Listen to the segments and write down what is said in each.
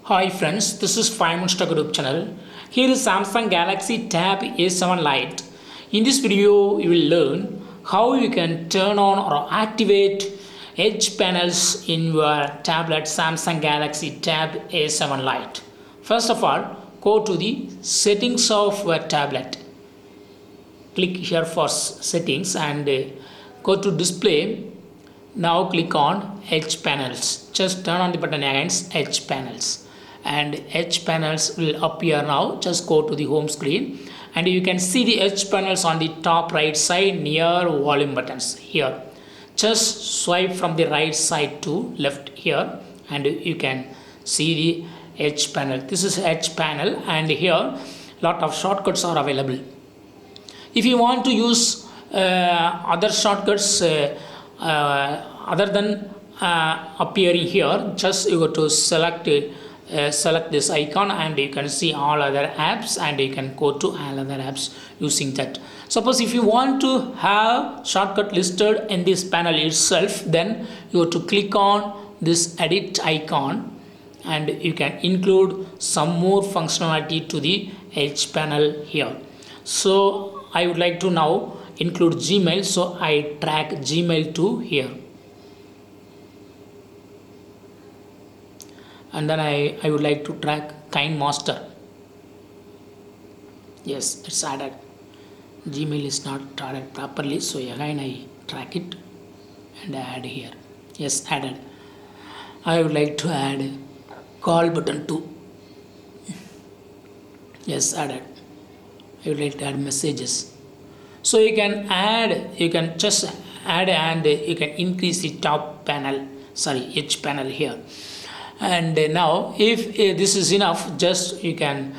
Hi friends, this is 5 Minutes Tech Group channel. Here is Samsung Galaxy Tab A7 Lite. In this video, you will learn how you can turn on or activate edge panels in your tablet Samsung Galaxy Tab A7 Lite. First of all, go to the settings of your tablet. Click here for settings and go to display. Now click on edge panels. Just turn on the button against edge panels and edge panels will appear now. Just go to the home screen and you can see the edge panels on the top right side near volume buttons here. Just swipe from the right side to left here and you can see the edge panel. This is edge panel and here lot of shortcuts are available. If you want to use other shortcuts other than appearing here, just you go to select this icon and you can see all other apps and you can go to all other apps using that. Suppose if you want to have shortcut listed in this panel itself, then you have to click on this edit icon and you can include some more functionality to the edge panel here. So I would like to now include Gmail, so I drag Gmail to here. And then I would like to drag Kind Master. Yes, it's added. Gmail is not added properly, so again I drag it and add here. Yes, added. I would like to add call button too. Yes, added. I would like to add messages. So you can just add and you can increase the top panel, edge panel here. And now if this is enough, just you can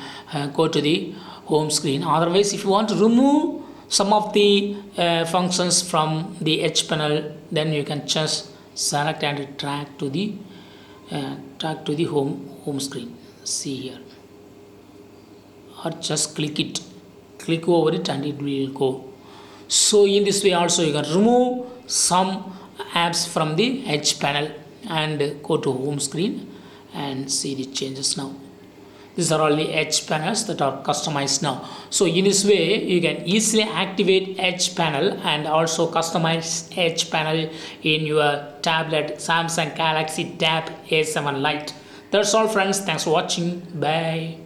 go to the home screen. Otherwise, if you want to remove some of the functions from the edge panel, then you can just select and drag to the home screen. See here, or just click over it and it will go. So in this way also you can remove some apps from the edge panel and go to home screen and see the changes now. These are all the edge panels that are customized now. So in this way you can easily activate edge panel and also customize edge panel in your tablet Samsung Galaxy Tab A7 Lite. That's all friends. Thanks for watching. Bye.